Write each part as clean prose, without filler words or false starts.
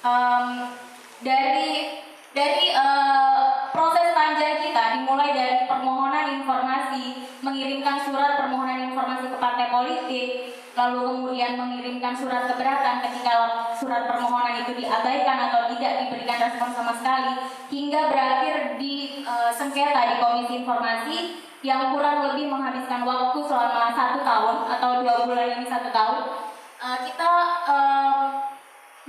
um, dari proses panjang kita dimulai dari permohonan informasi, mengirimkan surat permohonan informasi ke partai politik, lalu kemudian mengirimkan surat keberatan ketika surat permohonan itu diabaikan atau tidak diberikan respon sama sekali, hingga berakhir di sengketa di Komisi Informasi yang kurang lebih menghabiskan waktu selama 1 tahun atau 2 bulan ini 1 tahun. Kita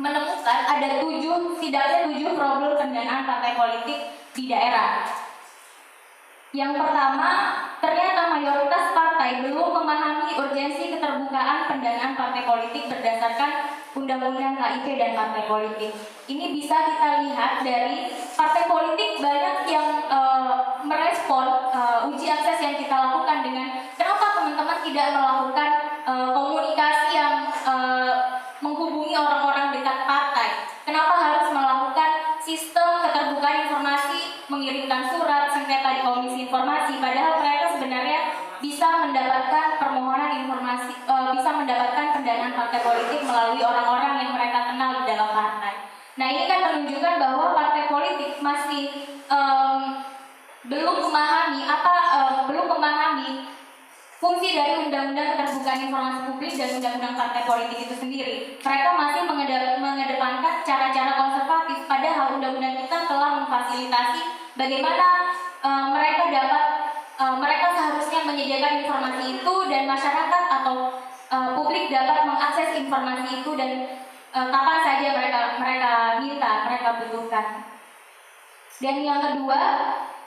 menemukan ada setidaknya 7 problem pendanaan partai politik di daerah. Yang pertama, ternyata mayoritas partai belum memahami urgensi keterbukaan pendanaan partai politik berdasarkan Undang-Undang KIP dan partai politik. Ini bisa kita lihat dari partai politik banyak yang merespon uji akses yang kita lakukan dengan kenapa teman-teman tidak melakukan komunikasi yang menghubungi orang-orang dekat partai. Kenapa harus melakukan sistem keterbukaan informasi, mengirimkan surat sengketa di Komisi Informasi, padahal mereka sebenarnya bisa mendapatkan permohonan informasi, bisa mendapatkan pendanaan partai politik melalui orang-orang yang mereka kenal di dalam partai. Nah, ini kan menunjukkan bahwa partai politik masih belum memahami fungsi dari Undang-Undang Keterbukaan Informasi Publik dan Undang-Undang Partai Politik itu sendiri. Mereka masih mengedepankan cara-cara konservatif, padahal Undang-Undang kita telah memfasilitasi bagaimana mereka seharusnya menyediakan informasi itu dan masyarakat atau publik dapat mengakses informasi itu dan kapan saja mereka butuhkan. Dan yang kedua,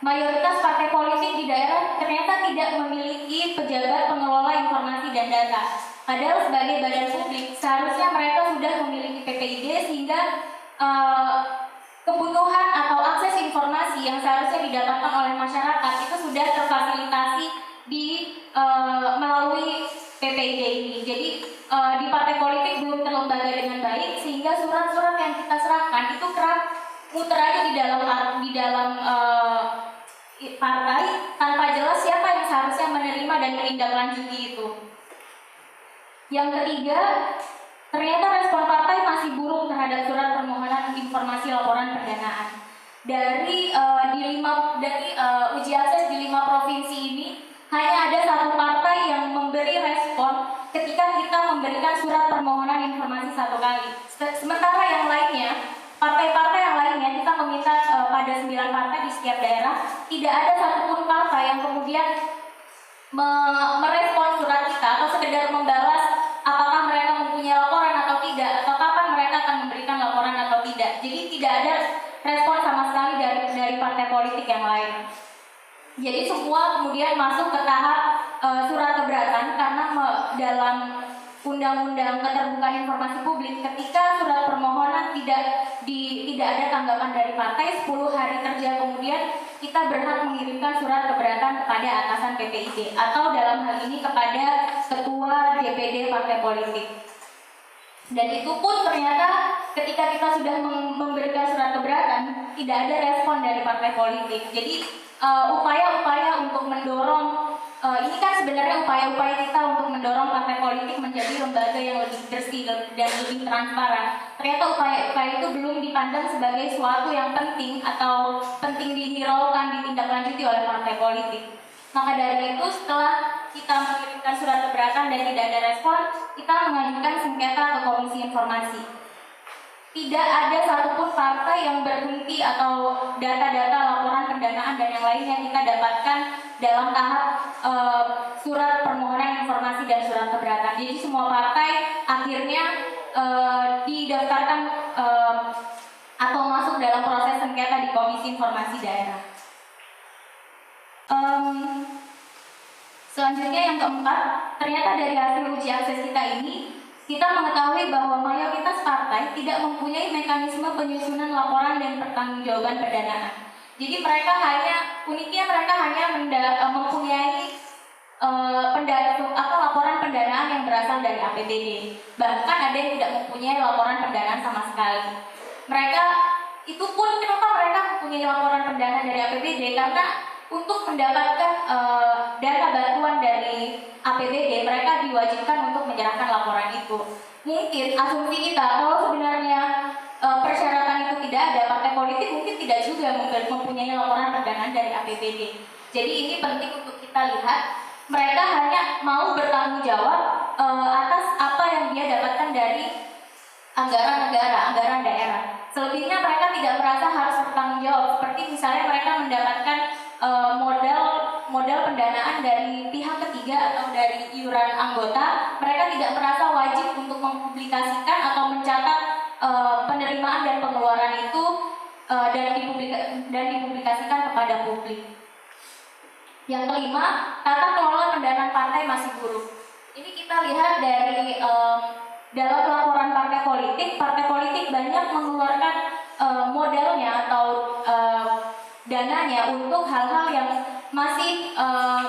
mayoritas partai politik di daerah ternyata tidak memiliki pejabat pengelola informasi dan data. Padahal sebagai badan publik, seharusnya mereka sudah memiliki PPID sehingga kebutuhan atau akses informasi yang seharusnya didapatkan oleh masyarakat itu sudah terfasilitasi melalui PPID ini. Jadi di partai politik belum terlembaga dengan baik sehingga surat-surat yang kita serahkan itu kerap muter aja di dalam partai tanpa jelas siapa yang seharusnya menerima dan menindaklanjuti itu. Yang ketiga, ternyata respon partai masih buruk terhadap surat permohonan informasi laporan pendanaan. Dari uji akses di 5 provinsi ini hanya ada 1 partai yang memberi respon ketika kita memberikan surat permohonan informasi 1 kali. Sementara yang lainnya, partai-partai yang lainnya kita meminta pada 9 partai di setiap daerah, tidak ada satupun partai yang kemudian merespon surat kita atau sekedar membalas apakah mereka mempunyai laporan atau tidak, atau kapan mereka akan memberikan laporan atau tidak. Jadi tidak ada respon sama sekali dari partai politik yang lain. Jadi semua kemudian masuk ke tahap surat keberatan karena dalam Undang-Undang Keterbukaan Informasi Publik ketika surat permohonan tidak ada tanggapan dari partai, 10 hari kerja kemudian kita berhak mengirimkan surat keberatan kepada atasan PPID atau dalam hal ini kepada ketua DPD partai politik. Dan itu pun ternyata ketika kita sudah memberikan surat keberatan tidak ada respon dari partai politik. Jadi upaya-upaya untuk mendorong ini kan sebenarnya upaya-upaya kita untuk mendorong partai politik menjadi lembaga yang lebih bersih dan lebih transparan. Ternyata upaya-upaya itu belum dipandang sebagai suatu yang penting atau penting dihiraukan, ditindaklanjuti oleh partai politik. Maka dari itu setelah kita mengirimkan surat keberatan dan tidak ada respon, kita mengajukan sengketa ke Komisi Informasi. Tidak ada satupun partai yang berhenti atau data-data laporan pendanaan dan yang lainnya kita dapatkan dalam tahap surat permohonan informasi dan surat keberatan. Jadi semua partai akhirnya didaftarkan atau masuk dalam proses sengketa di Komisi Informasi Daerah. Selanjutnya yang keempat, ternyata dari hasil uji akses kita ini kita mengetahui bahwa mayoritas partai tidak mempunyai mekanisme penyusunan laporan dan pertanggungjawaban pendanaan. Jadi mereka uniknya mereka hanya mempunyai laporan pendanaan yang berasal dari APBD. Bahkan ada yang tidak mempunyai laporan pendanaan sama sekali. Mereka itu pun kenapa mereka mempunyai laporan pendanaan dari APBD? Karena untuk mendapatkan dana bantuan dari APBD, mereka diwajibkan untuk menyerahkan laporan itu. Mungkin asumsi kita kalau sebenarnya persyaratan politik mungkin tidak juga mempunyai laporan pendanaan dari APBD. Jadi ini penting untuk kita lihat, mereka hanya mau bertanggung jawab atas apa yang dia dapatkan dari anggaran negara, anggaran daerah. Selebihnya mereka tidak merasa harus bertanggung jawab. Seperti misalnya mereka mendapatkan modal pendanaan dari pihak ketiga atau dari iuran anggota, mereka tidak merasa wajib untuk mempublikasikan atau mencatat penerimaan dan pengeluaran itu dan dipublikasikan kepada publik. Yang kelima, tata kelola pendanaan partai masih buruk. Ini kita lihat dari dalam laporan partai politik banyak mengeluarkan modalnya atau dananya untuk hal-hal yang masih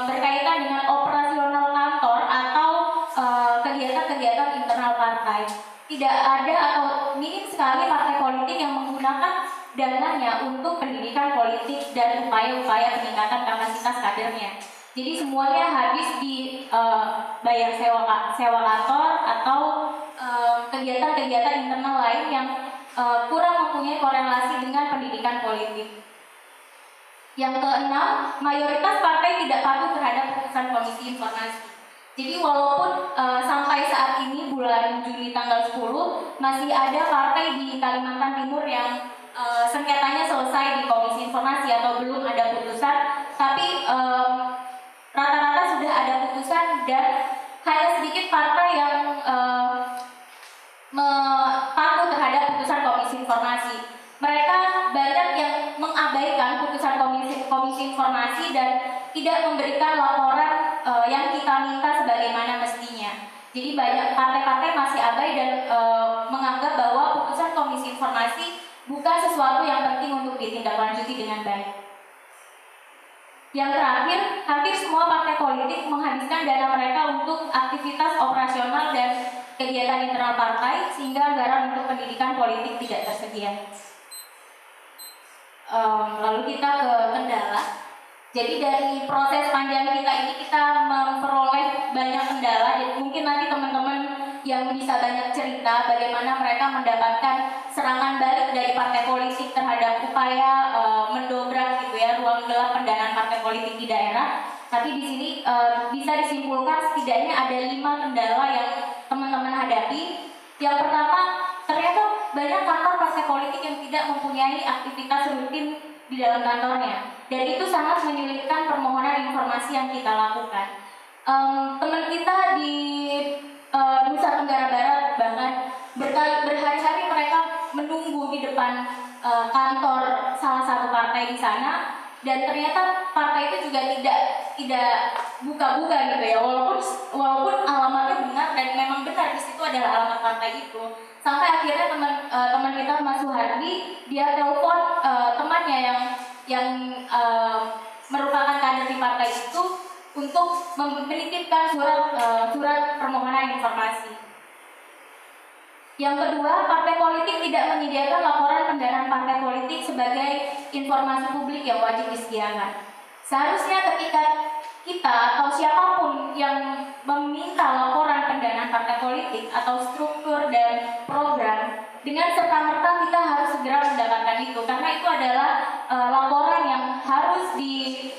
berkaitan dengan operasional kantor atau kegiatan-kegiatan internal partai. Tidak ada atau minim sekali partai politik yang menggunakan dananya untuk pendidikan politik dan upaya-upaya peningkatan kapasitas kadernya. Jadi semuanya habis di bayar sewa kantor atau kegiatan-kegiatan internal lain yang kurang mempunyai korelasi dengan pendidikan politik. Yang keenam, mayoritas partai tidak patuh terhadap putusan Komisi Informasi. Jadi walaupun sampai saat ini bulan Juni tanggal 10 masih ada partai di Kalimantan Timur yang sengketanya selesai di Komisi Informasi atau belum ada putusan, tapi rata-rata sudah ada putusan dan hanya sedikit partai yang patuh terhadap putusan Komisi Informasi. Mereka banyak yang mengabaikan putusan Komisi Informasi dan tidak memberikan laporan yang kita minta sebagaimana mestinya. Jadi banyak partai-partai masih abai dan menganggap bahwa putusan Komisi Informasi bukan sesuatu yang penting untuk ditindaklanjuti dengan baik. Yang terakhir, hampir semua partai politik menghabiskan dana mereka untuk aktivitas operasional dan kegiatan internal partai sehingga anggaran untuk pendidikan politik tidak tersedia. Lalu kita ke kendala. Jadi dari proses panjang kita ini kita memperoleh banyak kendala. Jadi mungkin nanti teman-teman yang bisa banyak cerita bagaimana mereka mendapatkan serangan balik dari partai politik terhadap upaya mendobrak gitu ya ruang gelap pendanaan partai politik di daerah. Tapi di sini bisa disimpulkan setidaknya ada 5 kendala yang teman-teman hadapi. Yang pertama, ternyata banyak kantor partai politik yang tidak mempunyai aktivitas rutin di dalam kantornya, dan itu sangat menyulitkan permohonan informasi yang kita lakukan. Teman kita di Nusa Tenggara Barat bahkan berhari-hari mereka menunggu di depan kantor salah satu partai di sana, dan ternyata partai itu juga tidak buka-buka gitu ya, walaupun alamatnya benar dan memang benar di situ adalah alamat partai itu. Sampai akhirnya teman kita Mas Suhardi, dia telepon temannya yang merupakan kader di partai itu untuk menitipkan surat permohonan informasi. Yang kedua, partai politik tidak menyediakan laporan pendanaan partai politik sebagai informasi publik yang wajib disediakan. Seharusnya ketika kita atau siapapun yang meminta laporan pendanaan partai politik atau struktur dan program, dengan serta-merta kita harus segera mendapatkan itu, karena itu adalah laporan yang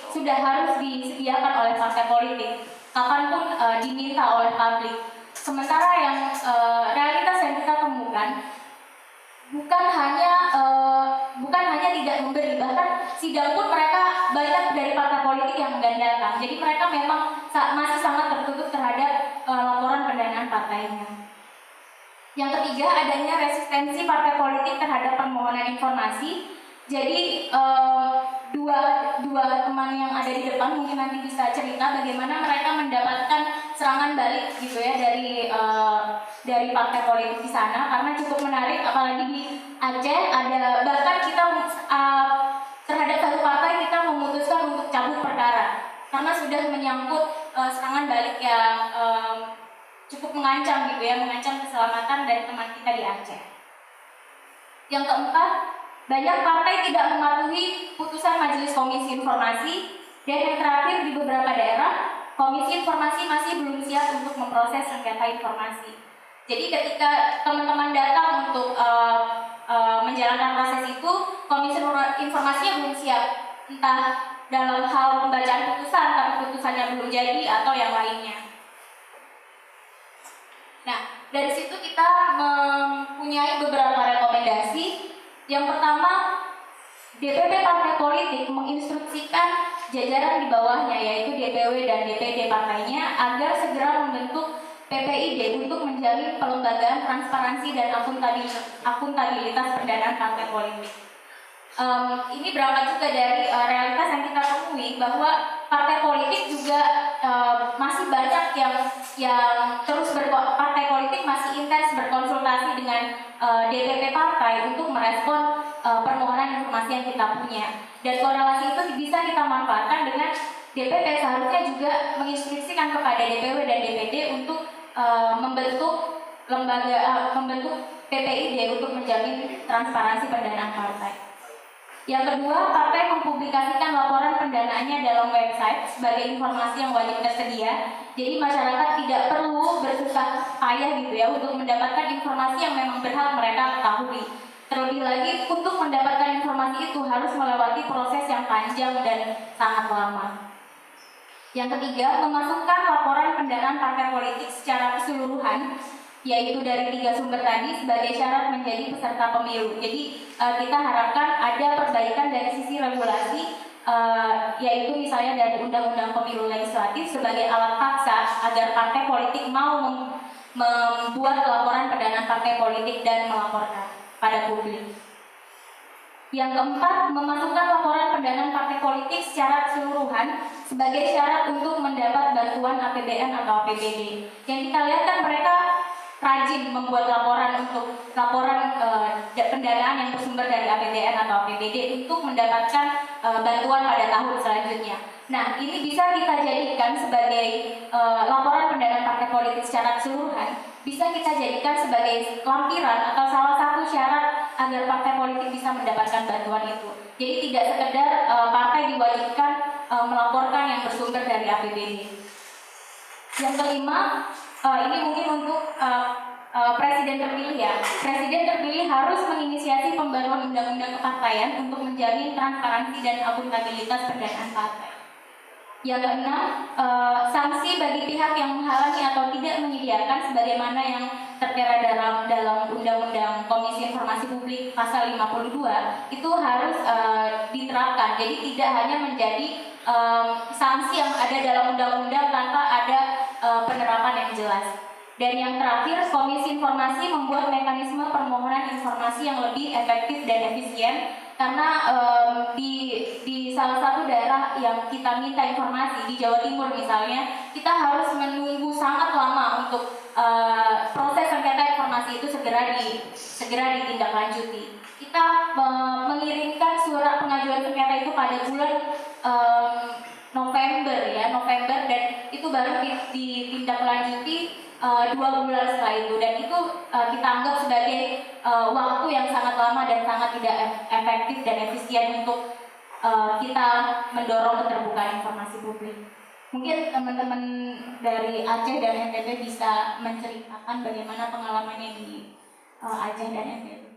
sudah harus disediakan oleh partai politik kapanpun diminta oleh publik. Sementara yang realitas yang kita temukan bukan hanya tidak memberi, bahkan sidang pun mereka banyak dari partai politik yang menggandakan. Jadi mereka memang masih sangat tertutup terhadap laporan pendanaan partainya. Yang ketiga, adanya resistensi partai politik terhadap permohonan informasi. Jadi dua teman yang ada di depan mungkin nanti bisa cerita bagaimana mereka mendapatkan serangan balik gitu ya dari partai politik di sana, karena cukup menarik, apalagi di Aceh ada bahkan kita terhadap satu partai kita memutuskan untuk cabut perkara karena sudah menyangkut serangan balik yang cukup mengancam gitu ya, mengancam keselamatan dari teman kita di Aceh. Yang keempat, banyak partai tidak mematuhi putusan Majelis Komisi Informasi, dan yang terakhir di beberapa daerah Komisi Informasi masih belum siap untuk memproses sengketa informasi. Jadi ketika teman-teman datang untuk menjalankan proses itu, Komisi informasinya belum siap, entah dalam hal pembacaan putusan tapi putusannya belum jadi atau yang lainnya. Nah, dari situ kita mempunyai beberapa rekomendasi. Yang pertama, DPP partai politik menginstruksikan jajaran di bawahnya, yaitu DPW dan DPD partainya, agar segera membentuk PPID untuk menjalin pelembagaan transparansi dan akuntabilitas pendanaan partai politik. Ini berangkat juga dari realitas yang kita temui, bahwa partai politik juga masih banyak yang terus partai politik masih intens berkonsultasi dengan DPP partai untuk merespon permohonan informasi yang kita punya. Dan korelasi itu bisa kita manfaatkan dengan DPP seharusnya juga menginstruksikan kepada DPW dan DPD untuk membentuk PPID untuk menjamin transparansi pendanaan partai. Yang kedua, partai mempublikasikan laporan pendanaannya dalam website sebagai informasi yang wajib tersedia. Jadi masyarakat tidak perlu bersusah payah gitu ya untuk mendapatkan informasi yang memang berhak mereka ketahui. Terlebih lagi, untuk mendapatkan informasi itu harus melewati proses yang panjang dan sangat lama. Yang ketiga, memasukkan laporan pendanaan partai politik secara keseluruhan, yaitu dari 3 sumber tadi, sebagai syarat menjadi peserta pemilu. Jadi kita harapkan ada perbaikan dari sisi regulasi, yaitu misalnya dari Undang-Undang Pemilu Legislatif sebagai alat paksa agar partai politik mau membuat laporan pendanaan partai politik dan melaporkan pada publik. Yang keempat, memasukkan laporan pendanaan partai politik secara keseluruhan sebagai syarat untuk mendapat bantuan APBN atau APBD. Yang kita lihat kan mereka rajin membuat laporan pendanaan yang bersumber dari APBN atau APBD untuk mendapatkan bantuan pada tahun selanjutnya. Nah, ini bisa kita jadikan sebagai laporan pendanaan partai politik secara keseluruhan, bisa kita jadikan sebagai lampiran atau salah satu syarat agar partai politik bisa mendapatkan bantuan itu. Jadi tidak sekedar partai diwajibkan melaporkan yang bersumber dari APBD. Yang kelima, ini mungkin untuk presiden terpilih ya. Presiden terpilih harus menginisiasi pembaruan undang-undang kepartaian untuk menjamin transparansi dan akuntabilitas pendanaan partai. Yang keenam, sanksi bagi pihak yang menghalangi atau tidak menyediakan sebagaimana yang tertera dalam Undang-Undang Komisi Informasi Publik pasal 52 itu harus diterapkan. Jadi tidak hanya menjadi sanksi yang ada dalam undang-undang tanpa ada penerapan yang jelas. Dan yang terakhir, Komisi Informasi membuat mekanisme permohonan informasi yang lebih efektif dan efisien, karena di salah satu daerah yang kita minta informasi, di Jawa Timur misalnya, kita harus menunggu sangat lama untuk proses sengketa informasi itu segera ditindaklanjuti. Kita mengirimkan surat pengajuan sengketa itu pada bulan November, dan itu baru ditindaklanjuti 2 bulan setelah itu, dan itu kita anggap sebagai waktu yang sangat lama dan sangat tidak efektif dan efisien untuk kita mendorong keterbukaan informasi publik. Mungkin teman-teman dari Aceh dan NTB bisa menceritakan bagaimana pengalamannya di Aceh dan NTB.